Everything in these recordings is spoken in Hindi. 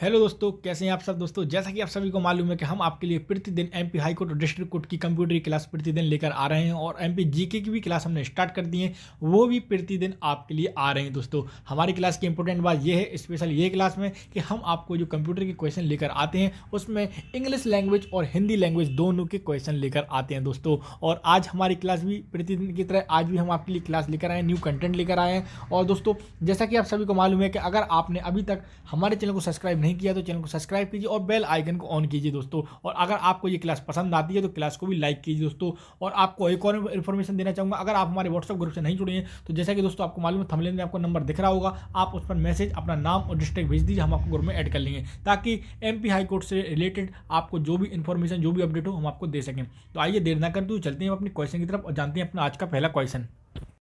हेलो दोस्तों, कैसे हैं आप सब दोस्तों। जैसा कि आप सभी को मालूम है कि हम आपके लिए प्रतिदिन एमपी हाई कोर्ट और डिस्ट्रिक्ट कोर्ट की कंप्यूटर की क्लास प्रतिदिन लेकर आ रहे हैं और एमपी जीके की भी क्लास हमने स्टार्ट कर दी है, वो भी प्रतिदिन आपके लिए आ रहे हैं। दोस्तों, हमारी क्लास की इंपॉर्टेंट बात यह है स्पेशल ये क्लास में कि हम आपको जो कंप्यूटर के क्वेश्चन लेकर आते हैं उसमें इंग्लिश लैंग्वेज और हिंदी लैंग्वेज दोनों के क्वेश्चन लेकर आते हैं दोस्तों। और आज हमारी क्लास भी प्रतिदिन की तरह आज भी हम आपके लिए क्लास लेकर आए हैं, न्यू कंटेंट लेकर आए हैं। और दोस्तों, जैसा कि आप सभी को मालूम है कि अगर आपने अभी तक हमारे चैनल को सब्सक्राइब नहीं किया तो चैनल को सब्सक्राइब कीजिए और बेल आइकन को ऑन कीजिए दोस्तों। और अगर आपको ये क्लास पसंद आती है तो क्लास को भी लाइक कीजिए दोस्तों। और आपको एक और इन्फॉर्मेशन देना चाहूँगा, अगर आप हमारे व्हाट्सएप ग्रुप से नहीं जुड़े हैं तो जैसा कि दोस्तों आपको मालूम है थंबनेल में आपको नंबर दिख रहा होगा, आप उस पर मैसेज अपना नाम और डिस्ट्रिक्ट भेज दीजिए, हम आपको ग्रुप में ऐड कर लेंगे ताकि एमपी हाई कोर्ट से रिलेटेड आपको जो भी इन्फॉर्मेशन जो भी अपडेट हो हम आपको दे सकें। तो आइए देर ना करते हुए चलते हैं अपने क्वेश्चन की तरफ और जानते हैं अपना आज का पहला क्वेश्चन।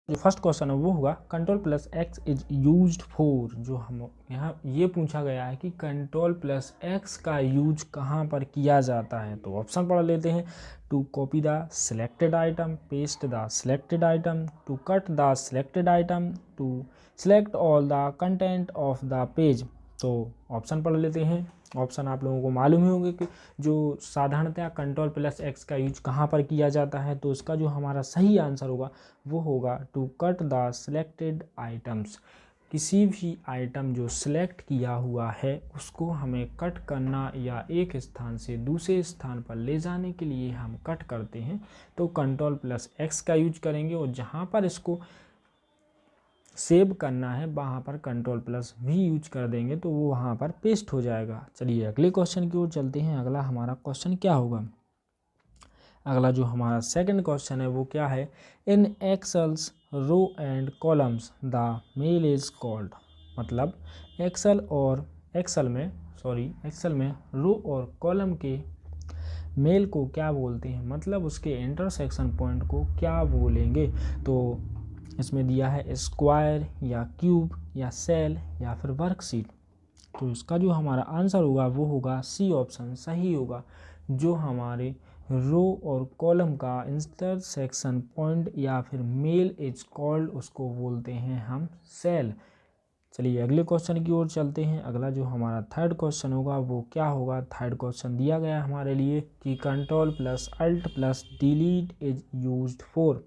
जो फर्स्ट क्वेश्चन है वो होगा control plus x is used for. जो हम यहाँ ये पूछा गया है कि कंट्रोल प्लस एक्स का यूज कहाँ पर किया जाता है, तो ऑप्शन पढ़ लेते हैं। To copy the selected item, paste the selected item, to cut the selected item, to select all the content of the page. तो ऑप्शन पढ़ लेते हैं। ऑप्शन आप लोगों को मालूम ही होंगे कि जो साधारणतः कंट्रोल प्लस एक्स का यूज कहाँ पर किया जाता है, तो इसका जो हमारा सही आंसर होगा वो होगा to cut the selected items. किसी भी आइटम जो सिलेक्ट किया हुआ है उसको हमें कट करना या एक स्थान से दूसरे स्थान पर ले जाने के लिए हम कट करते हैं तो कंट्रोल प्लस एक्स का यूज करेंगे, और जहाँ पर इसको सेव करना है वहाँ पर कंट्रोल प्लस वी यूज कर देंगे तो वो वहाँ पर पेस्ट हो जाएगा। चलिए अगले क्वेश्चन की ओर चलते हैं। अगला हमारा क्वेश्चन क्या होगा, अगला जो हमारा सेकंड क्वेश्चन है वो क्या है, in Excel's row and columns the mail is called. मतलब एक्सेल में रो और कॉलम के मेल को क्या बोलते हैं, मतलब उसके इंटरसेक्शन पॉइंट को क्या बोलेंगे। तो इसमें दिया है स्क्वायर या क्यूब या सेल या फिर वर्कशीट। तो इसका जो हमारा आंसर होगा वो होगा सी ऑप्शन सही होगा। जो हमारे रो और कॉलम का इंटरसेक्शन पॉइंट या फिर मेल इज कॉल्ड उसको बोलते हैं हम सेल। चलिए अगले क्वेश्चन की ओर चलते हैं। अगला जो हमारा थर्ड क्वेश्चन होगा वो क्या होगा। थर्ड क्वेश्चन दिया गया हमारे लिए कि control plus alt plus delete is used for.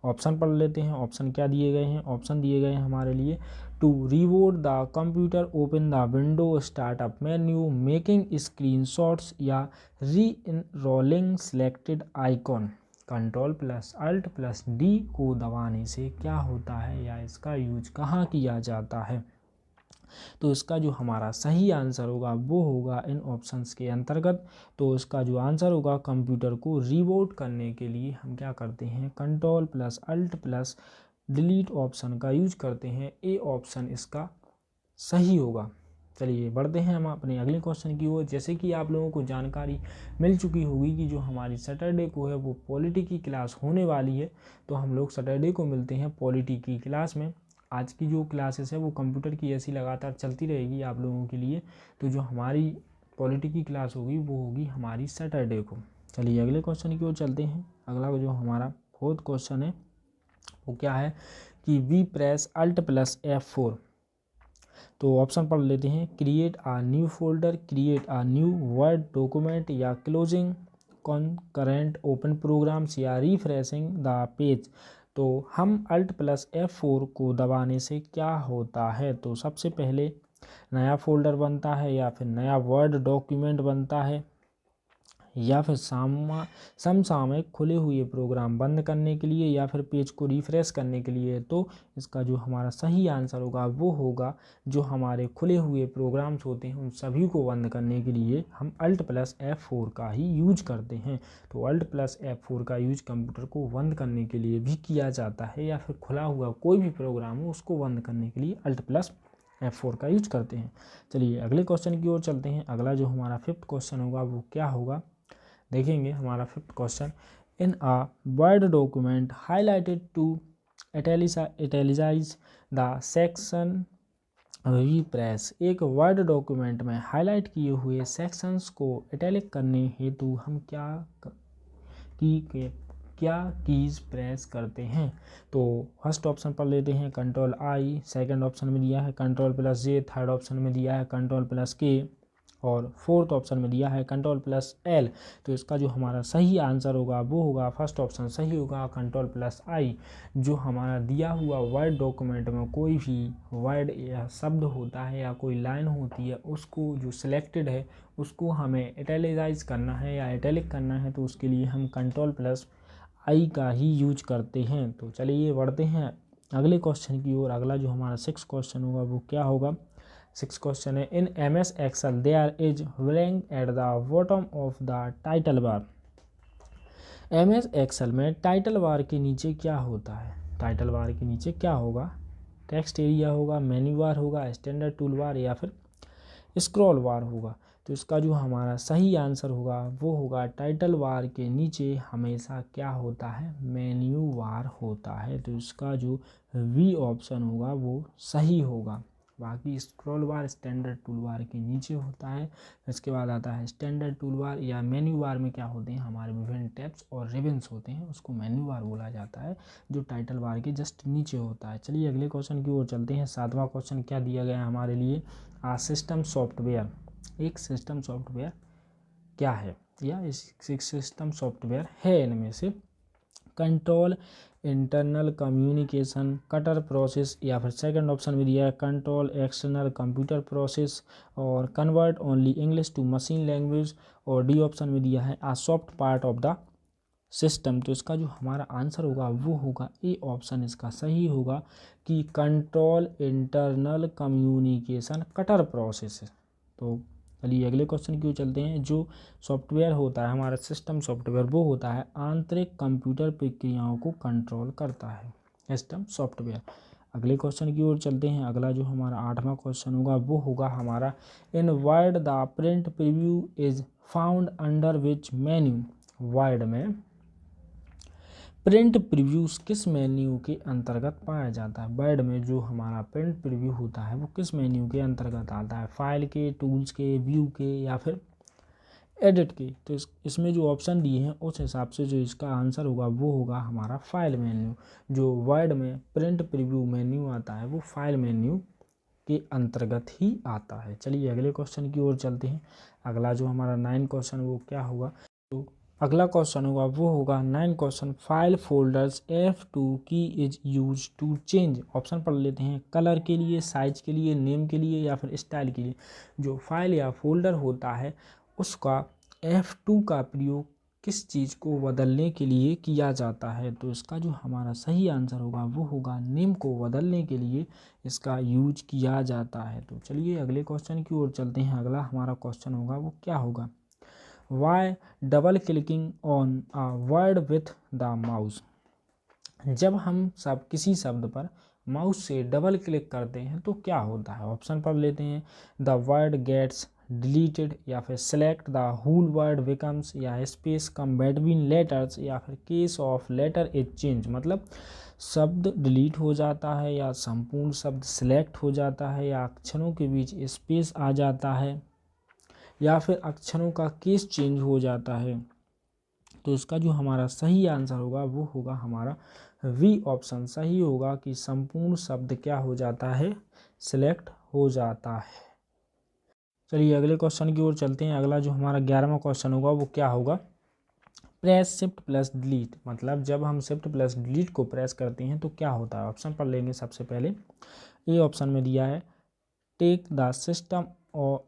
Option पढ़ लेते हैं। ऑप्शन क्या दिए गए हैं, ऑप्शन दिए गए हैं हमारे लिए to reboot the computer, open the window, startup menu, making screenshots या re enrolling selected icon. Control plus alt plus D को दबाने से क्या होता है या इसका यूज कहाँ किया जाता है, तो इसका जो हमारा सही आंसर होगा वो होगा इन ऑप्शंस के अंतर्गत। तो इसका जो आंसर होगा कंप्यूटर को रीबूट करने के लिए हम क्या करते हैं, control plus alt plus delete option का यूज करते हैं। ए ऑप्शन इसका सही होगा। चलिए बढ़ते हैं हम अपने अगले क्वेश्चन की ओर। जैसे कि आप लोगों को जानकारी मिल चुकी होगी कि जो हमारी सैटरडे को है वो पॉलिटी की क्लास होने वाली है, तो हम लोग सैटरडे को मिलते हैं पॉलिटी की क्लास में। आज की जो क्लासेस है वो कंप्यूटर की ऐसी लगातार चलती रहेगी आप लोगों के लिए। तो जो हमारी पॉलिटी की क्लास होगी वो होगी हमारी सैटरडे को। चलिए अगले क्वेश्चन की ओर चलते हैं। अगला जो हमारा फोर्थ क्वेश्चन है वो क्या है कि we press alt plus F4। तो ऑप्शन पढ़ लेते हैं। Create a new folder, create a new word document या क्लोजिंग कॉन्करेंट ओपन प्रोग्राम्स या रिफ्रेशिंग द पेज। तो हम अल्ट प्लस F4 को दबाने से क्या होता है, तो सबसे पहले नया फोल्डर बनता है या फिर नया वर्ड डॉक्यूमेंट बनता है या फिर समसामयिक खुले हुए प्रोग्राम बंद करने के लिए या फिर पेज को रिफ्रेश करने के लिए। तो इसका जो हमारा सही आंसर होगा वो होगा जो हमारे खुले हुए प्रोग्राम्स होते हैं उन सभी को बंद करने के लिए हम अल्ट प्लस F4 का ही यूज करते हैं। तो अल्ट प्लस F4 का यूज कंप्यूटर को बंद करने के लिए भी किया जाता है या फिर खुला हुआ कोई भी प्रोग्राम हो उसको बंद करने के लिए अल्ट प्लस F4 का यूज करते हैं। चलिए अगले क्वेश्चन की ओर चलते हैं। अगला जो हमारा फिफ्थ क्वेश्चन होगा वो क्या होगा, देखेंगे हमारा fifth question. In a word document highlighted to italicise the section we press. एक वर्ड डॉक्यूमेंट में हाईलाइट किए हुए सेक्शंस को इटैलिक करने हेतु हम क्या की क्या कीज़ प्रेस करते हैं। तो फर्स्ट ऑप्शन पर लेते हैं कंट्रोल आई, सेकंड ऑप्शन में दिया है कंट्रोल प्लस जे, थर्ड ऑप्शन में दिया है कंट्रोल प्लस के और फोर्थ ऑप्शन में दिया है कंट्रोल प्लस एल। तो इसका जो हमारा सही आंसर होगा वो होगा फर्स्ट ऑप्शन सही होगा कंट्रोल प्लस आई। जो हमारा दिया हुआ वर्ड डॉक्यूमेंट में कोई भी वर्ड या शब्द होता है या कोई लाइन होती है, उसको जो सिलेक्टेड है उसको हमें इटैलिकाइज करना है या इटैलिक करना है, तो उसके लिए हम कंट्रोल प्लस आई का ही यूज करते हैं। तो चलिए बढ़ते हैं अगले क्वेश्चन की ओर। अगला जो हमारा 6 क्वेश्चन होगा वो क्या होगा। 6 क्वेश्चन है, in MS Excel there is blank at the bottom of the title bar. MS Excel में टाइटल बार के नीचे क्या होता है। टाइटल बार के नीचे क्या होगा। टेक्स्ट एरिया होगा, मेन्यू बार होगा, स्टैंडर्ड टूल बार या फिर स्क्रॉल बार होगा। तो इसका जो हमारा सही आंसर होगा वो होगा टाइटल बार के नीचे हमेशा क्या होता है, मेन्यू बार होता है। तो इसका जो बी ऑप्शन होगा वो सही होगा। बाकी स्क्रॉल बार स्टैंडर्ड टूल बार के नीचे होता है। इसके बाद आता है स्टैंडर्ड टूल बार या मेन्यू बार में क्या होते हैं, हमारे विभिन्न टैब्स और रिबन्स होते हैं, उसको मेन्यू बार बोला जाता है, जो टाइटल बार के जस्ट नीचे होता है। चलिए अगले क्वेश्चन की ओर चलते हैं। 7वां क्वेश्चन क्या दिया गया है हमारे लिए, सिस्टम सॉफ्टवेयर। एक सिस्टम सॉफ्टवेयर क्या है या इस सिस्टम सॉफ्टवेयर है इनमें से control internal communication cutter process, या फिर सेकंड ऑप्शन में दिया है कंट्रोल एक्सटर्नल कंप्यूटर प्रोसेस और convert only English to machine language, और डी ऑप्शन में दिया है a soft part of the system. तो इसका जो हमारा आंसर होगा वो होगा ए ऑप्शन इसका सही होगा कि control internal communication cutter process. तो चलिए अगले क्वेश्चन की ओर चलते हैं। जो सॉफ्टवेयर होता है हमारा सिस्टम सॉफ्टवेयर वो होता है आंतरिक कंप्यूटर प्रक्रियाओं को कंट्रोल करता है, सिस्टम सॉफ्टवेयर। अगले क्वेश्चन की ओर चलते हैं। अगला जो हमारा 8वां क्वेश्चन होगा वो होगा हमारा, in Word the print preview is found under which menu. Word में प्रिंट प्रीव्यूज किस मेन्यू के अंतर्गत पाया जाता है। वर्ड में जो हमारा प्रिंट प्रीव्यू होता है वो किस मेन्यू के अंतर्गत आता है, फाइल के, टूल्स के, व्यू के या फिर एडिट के। तो इसमें जो ऑप्शन दिए हैं उस हिसाब से जो इसका आंसर होगा वो होगा हमारा फाइल मेन्यू। जो वर्ड में प्रिंट प्रीव्यू मेन्यू आता है वो फाइल मेन्यू के अंतर्गत ही आता है। चलिए अगले क्वेश्चन की ओर चलते हैं। अगला जो हमारा 9 क्वेश्चन वो क्या होगा। तो अगला क्वेश्चन होगा वो होगा 9 question, file folders F2 key is use to change. Option पढ़ लेते हैं, कलर के लिए, साइज के लिए, नेम के लिए या फिर स्टाइल के लिए। जो फाइल या फोल्डर होता है उसका F2 का प्रयोग किस चीज़ को बदलने के लिए किया जाता है। तो इसका जो हमारा सही आंसर होगा वो होगा नेम को बदलने के लिए इसका यूज किया जाता है। तो चलिए अगले क्वेश्चन की ओर चलते हैं। अगला हमारा क्वेश्चन होगा वो क्या होगा, by double clicking on a word with the mouse. जब हम किसी शब्द पर माउस से डबल क्लिक करते हैं तो क्या होता है। ऑप्शन पर लेते हैं, द वर्ड गेट्स डिलीटेड या फिर select the whole word becomes या स्पेस कम बिटवीन लेटर्स या फिर case of letter is change. मतलब शब्द डिलीट हो जाता है या संपूर्ण शब्द सिलेक्ट हो जाता है या अक्षरों के बीच स्पेस आ जाता है या फिर अक्षरों का केस चेंज हो जाता है। तो इसका जो हमारा सही आंसर होगा वो होगा हमारा वी ऑप्शन सही होगा कि संपूर्ण शब्द क्या हो जाता है, सिलेक्ट हो जाता है। चलिए अगले क्वेश्चन की ओर चलते हैं। अगला जो हमारा 11वां क्वेश्चन होगा वो क्या होगा, प्रेस शिफ्ट प्लस डिलीट। मतलब जब हम शिफ्ट प्लस डिलीट को प्रेस करते हैं तो क्या होता है। ऑप्शन पर लेंगे सबसे पहले, ए ऑप्शन में दिया है take the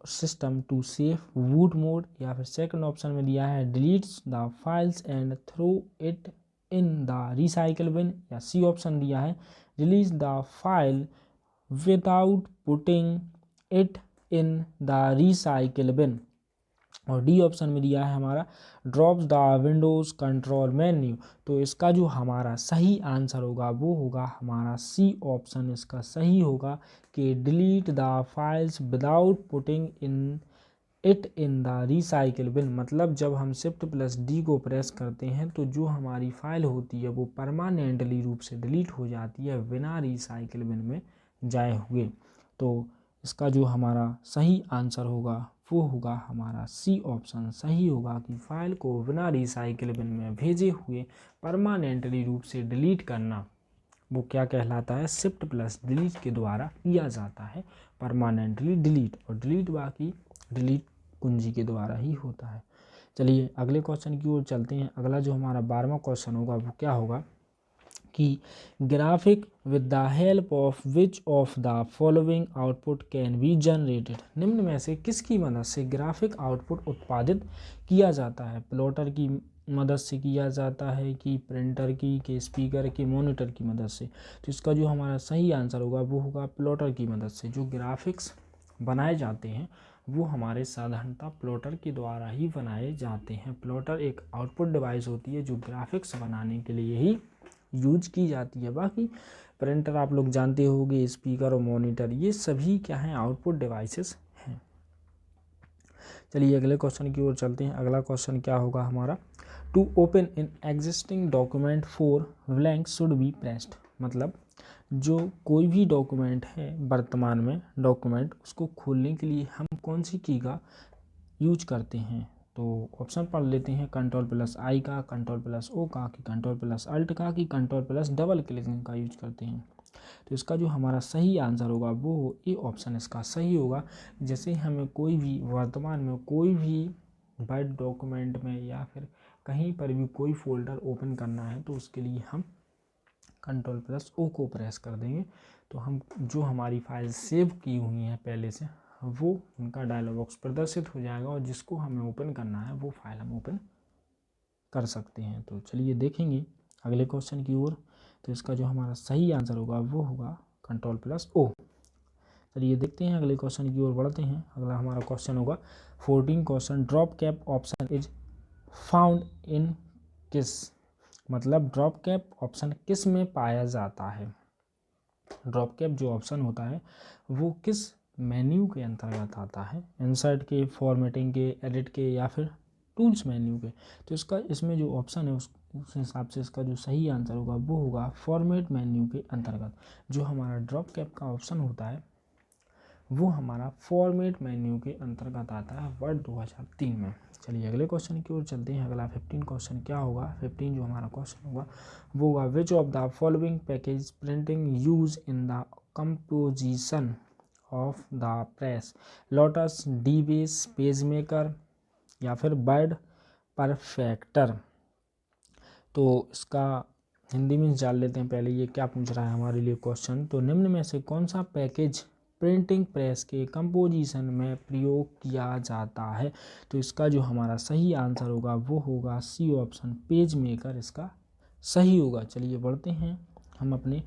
system to safe boot mode, या फिर सेकंड ऑप्शन में दिया है deletes the files and throw it in the recycle bin, या सी ऑप्शन दिया है release the file without putting it in the recycle bin, और डी ऑप्शन में दिया है हमारा drops the Windows control menu. तो इसका जो हमारा सही आंसर होगा वो होगा हमारा सी ऑप्शन इसका सही होगा कि delete the files without putting in it in the recycle bin. मतलब जब हम शिफ्ट प्लस डी को प्रेस करते हैं तो जो हमारी फाइल होती है वो परमानेंटली रूप से डिलीट हो जाती है बिना रिसाइकिल बिन में जाए हुए। तो इसका जो हमारा सही आंसर होगा वो होगा हमारा सी ऑप्शन सही होगा कि फाइल को बिना रिसाइकिल बिन में भेजे हुए परमानेंटली रूप से डिलीट करना वो क्या कहलाता है, शिफ्ट प्लस डिलीट के द्वारा किया जाता है परमानेंटली डिलीट, और डिलीट बाकी डिलीट कुंजी के द्वारा ही होता है। चलिए अगले क्वेश्चन की ओर चलते हैं। अगला जो हमारा 12वां क्वेश्चन होगा वो क्या होगा कि graphic with the help of which of the following output can be generated. निम्न में से किसकी मदद से ग्राफिक आउटपुट उत्पादित किया जाता है, प्लॉटर की मदद से किया जाता है कि प्रिंटर की, के स्पीकर के, मॉनिटर की मदद से। तो इसका जो हमारा सही आंसर होगा वो होगा प्लॉटर की मदद से। जो ग्राफिक्स बनाए जाते हैं वो हमारे साधारणतः प्लॉटर के द्वारा ही बनाए जाते हैं। प्लॉटर एक आउटपुट डिवाइस होती है जो ग्राफिक्स बनाने के लिए ही यूज की जाती है। बाकी प्रिंटर आप लोग जानते होंगे, स्पीकर और मॉनिटर, ये सभी क्या हैं, आउटपुट डिवाइसेस हैं। चलिए अगले क्वेश्चन की ओर चलते हैं। अगला क्वेश्चन क्या होगा हमारा, to open in existing document for blank should be pressed. मतलब जो कोई भी डॉक्यूमेंट है वर्तमान में डॉक्यूमेंट, उसको खोलने के लिए हम कौन सी की का यूज करते हैं। तो ऑप्शन पढ़ लेते हैं, कंट्रोल प्लस आई का, कंट्रोल प्लस ओ का, कि कंट्रोल प्लस अल्ट का, कि कंट्रोल प्लस डबल क्लिकिंग का यूज करते हैं। तो इसका जो हमारा सही आंसर होगा वो ए ऑप्शन इसका सही होगा। जैसे हमें कोई भी वर्तमान में कोई भी वर्ड डॉक्यूमेंट में या फिर कहीं पर भी कोई फोल्डर ओपन करना है तो उसके लिए हम कंट्रोल प्लस ओ को प्रेस कर देंगे, तो हम जो हमारी फाइल सेव की हुई हैं पहले से वो उनका डायलॉग बॉक्स प्रदर्शित हो जाएगा, और जिसको हमें ओपन करना है वो फाइल हम ओपन कर सकते हैं। तो चलिए देखेंगे अगले क्वेश्चन की ओर। तो इसका जो हमारा सही आंसर होगा वो होगा कंट्रोल प्लस ओ। चलिए देखते हैं अगले क्वेश्चन की ओर बढ़ते हैं। अगला हमारा क्वेश्चन होगा 14 question, drop cap option is found in किस। मतलब ड्रॉप कैप ऑप्शन किस में पाया जाता है। ड्रॉप कैप जो ऑप्शन होता है वो किस मेन्यू के अंतर्गत आता है, इंसर्ट के, फॉर्मेटिंग के, एडिट के, या फिर टूल्स मेन्यू के। तो इसका इसमें जो ऑप्शन है उस हिसाब से इसका जो सही आंसर होगा वो होगा फॉर्मेट मेन्यू के अंतर्गत। जो हमारा ड्रॉप कैप का ऑप्शन होता है वो हमारा फॉर्मेट मेन्यू के अंतर्गत आता है वर्ड 2003 में। चलिए अगले क्वेश्चन की ओर चलते हैं। अगला 15 क्वेश्चन क्या होगा, 15 जो हमारा क्वेश्चन होगा वो होगा विच of the following package printing use in the composition of the press, lotus, D base, page maker, या फिर वर्ड परफेक्टर। तो इसका हिंदी में जान लेते हैं पहले ये क्या पूछ रहा है हमारे लिए क्वेश्चन। तो निम्न में से कौन सा पैकेज प्रिंटिंग प्रेस के कंपोजिशन में प्रयोग किया जाता है। तो इसका जो हमारा सही आंसर होगा वो होगा सी ऑप्शन, पेज मेकर इसका सही होगा। चलिए बढ़ते हैं हम अपने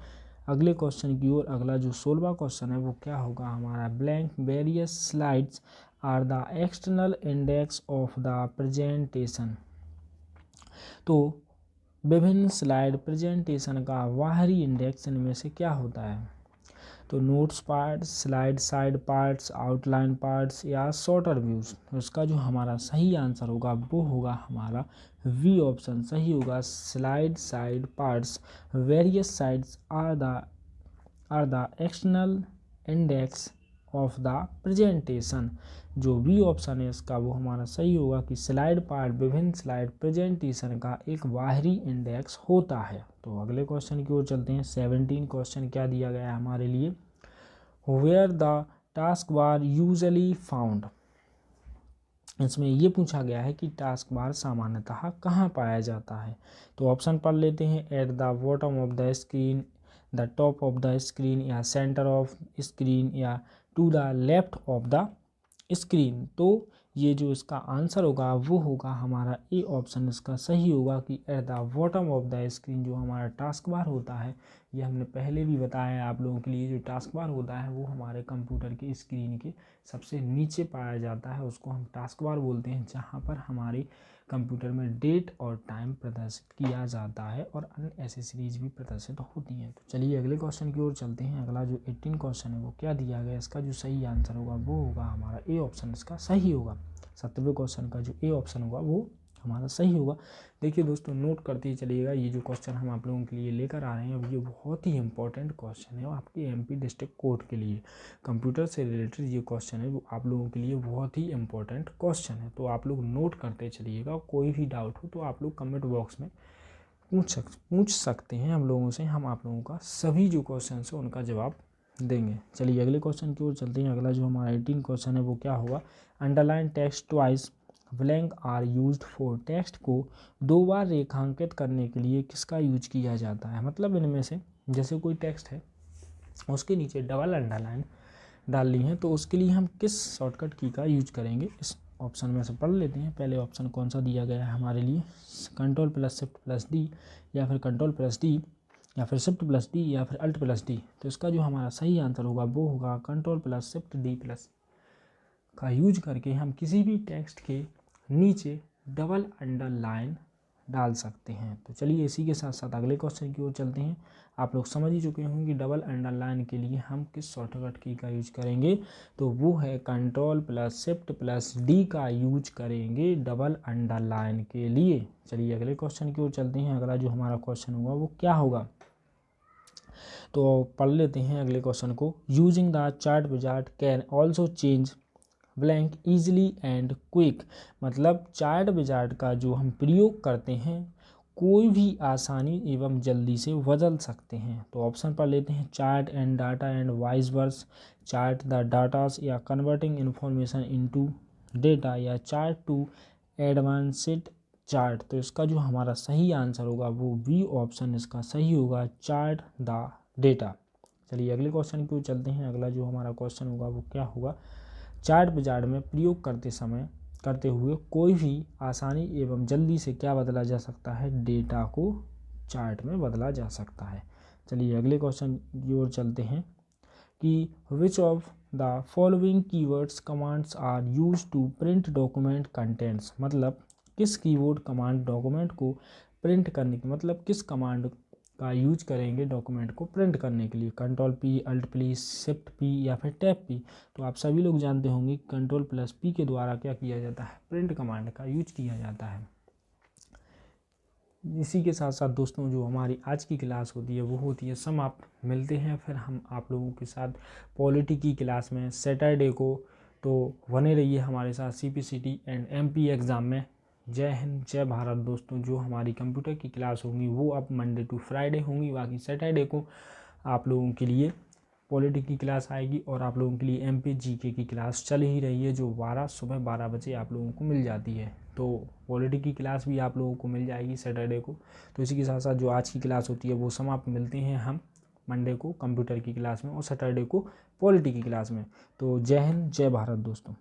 अगले क्वेश्चन की ओर। अगला जो 16वां क्वेश्चन है वो क्या होगा हमारा, blank various slides are the external index of the presentation. तो विभिन्न स्लाइड प्रेजेंटेशन का बाहरी इंडेक्स इनमें से क्या होता है। तो notes parts, slide side parts, outline parts, या शॉर्टर व्यूज। तो इसका जो हमारा सही आंसर होगा वो होगा हमारा वी ऑप्शन सही होगा, slide side parts. Various sides are the external index of the presentation. जो बी ऑप्शन है इसका वो हमारा सही होगा कि स्लाइड पार्ट विभिन्न स्लाइड प्रेजेंटेशन का एक बाहरी इंडेक्स होता है। तो अगले क्वेश्चन की ओर चलते हैं। 17 क्वेश्चन क्या दिया गया है हमारे लिए, where the task bar usually found. इसमें ये पूछा गया है कि टास्क बार सामान्यतः कहाँ पाया जाता है। तो ऑप्शन पढ़ लेते हैं, at the bottom of the screen, the top of the screen, या सेंटर ऑफ स्क्रीन, या to the left of the screen. तो ये जो इसका आंसर होगा वो होगा हमारा ए ऑप्शन इसका सही होगा कि eight the bottom of the screen. जो हमारा टास्क बार होता है ये हमने पहले भी बताया है आप लोगों के लिए, जो टास्क बार होता है वो हमारे कंप्यूटर की स्क्रीन के सबसे नीचे पाया जाता है, उसको हम टास्क बार बोलते हैं, जहाँ पर हमारे कंप्यूटर में डेट और टाइम प्रदर्शित किया जाता है और अन्य एसेसरीज भी प्रदर्शित होती हैं। तो चलिए अगले क्वेश्चन की ओर चलते हैं। अगला जो 18 क्वेश्चन है वो क्या दिया गया, इसका जो सही आंसर होगा वो होगा हमारा ए ऑप्शन इसका सही होगा। 17वें क्वेश्चन का जो ए ऑप्शन होगा वो हमारा सही होगा। देखिए दोस्तों, नोट करते ही चलिएगा, ये जो क्वेश्चन हम आप लोगों के लिए लेकर आ रहे हैं अब ये बहुत ही इंपॉर्टेंट क्वेश्चन है आपके एमपी डिस्ट्रिक्ट कोर्ट के लिए। कंप्यूटर से रिलेटेड ये क्वेश्चन है वो आप लोगों के लिए बहुत ही इंपॉर्टेंट क्वेश्चन है, तो आप लोग नोट करते चलिएगा। कोई भी डाउट हो तो आप लोग कमेंट बॉक्स में पूछ सकते हैं हम लोगों से, हम आप लोगों का सभी जो क्वेश्चन है उनका जवाब देंगे। चलिए अगले क्वेश्चन की ओर चलते हैं। अगला जो हमारा 18 क्वेश्चन है वो क्या होगा, underline text twice blank are used for. Text को 2 बार रेखांकित करने के लिए किसका यूज किया जाता है। मतलब इनमें से जैसे कोई टेक्स्ट है उसके नीचे डबल अंडरलाइन डालनी है तो उसके लिए हम किस शॉर्टकट की का यूज करेंगे, इस ऑप्शन में से पढ़ लेते हैं। पहले ऑप्शन कौन सा दिया गया है हमारे लिए, control plus shift plus D, या फिर कंट्रोल प्लस डी, या फिर शिफ्ट प्लस डी, या फिर अल्ट प्लस डी। तो इसका जो हमारा सही आंसर होगा वो होगा control plus shift D plus का यूज करके हम किसी भी टेक्स्ट के नीचे डबल अंडरलाइन डाल सकते हैं। तो चलिए इसी के साथ साथ अगले क्वेश्चन की ओर चलते हैं। आप लोग समझ ही चुके होंगे कि डबल अंडरलाइन के लिए हम किस शॉर्टकट की का यूज करेंगे, तो वो है control plus shift plus D का यूज करेंगे डबल अंडरलाइन के लिए। चलिए अगले क्वेश्चन की ओर चलते हैं। अगला जो हमारा क्वेश्चन होगा वो क्या होगा, तो पढ़ लेते हैं अगले क्वेश्चन को। Using the chart wizard can also change blank easily and quick. मतलब चार्ट विजार्ड का जो हम प्रयोग करते हैं कोई भी आसानी एवं जल्दी से बदल सकते हैं। तो ऑप्शन पढ़ लेते हैं, chart and data and vice versa, chart the datas, या कन्वर्टिंग इन्फॉर्मेशन इनटू डेटा, या चार्ट टू एडवांस्ड चार्ट। तो इसका जो हमारा सही आंसर होगा वो बी ऑप्शन इसका सही होगा, चार्ट द डेटा। चलिए अगले क्वेश्चन की ओर चलते हैं। अगला जो हमारा क्वेश्चन होगा वो क्या होगा, चार्ट विजार्ड में प्रयोग करते हुए कोई भी आसानी एवं जल्दी से क्या बदला जा सकता है, डेटा को चार्ट में बदला जा सकता है। चलिए अगले क्वेश्चन की ओर चलते हैं कि which of the following keywords commands are use to print document contents. मतलब किस कीवर्ड कमांड डॉक्यूमेंट को प्रिंट करने की, मतलब किस कमांड का यूज करेंगे डॉक्यूमेंट को प्रिंट करने के लिए, control P, alt P, shift P, या फिर टैब पी। तो आप सभी लोग जानते होंगे कंट्रोल प्लस पी के द्वारा क्या किया जाता है, प्रिंट कमांड का यूज किया जाता है। इसी के साथ साथ दोस्तों जो हमारी आज की क्लास होती है वो होती है समाप्त। मिलते हैं फिर हम आप लोगों के साथ पॉलिटी की क्लास में सैटरडे को, तो बने रहिए हमारे साथ CPCT एंड MP एग्ज़ाम में। जय हिंद जय भारत दोस्तों। जो हमारी कंप्यूटर की क्लास होंगी वो अब मंडे टू फ्राइडे होंगी, बाकी सैटरडे को आप लोगों के लिए पॉलिटी की क्लास आएगी और आप लोगों के लिए MP GK की क्लास चल ही रही है जो सुबह 12 बजे आप लोगों को मिल जाती है। तो पॉलिटी की क्लास भी आप लोगों को मिल जाएगी सैटरडे को। तो इसी के साथ साथ जो आज की क्लास होती है वो समाप्त। मिलते हैं हम मंडे को कंप्यूटर की क्लास में और सैटरडे को पॉलिटी की क्लास में। तो जय हिंद जय भारत दोस्तों।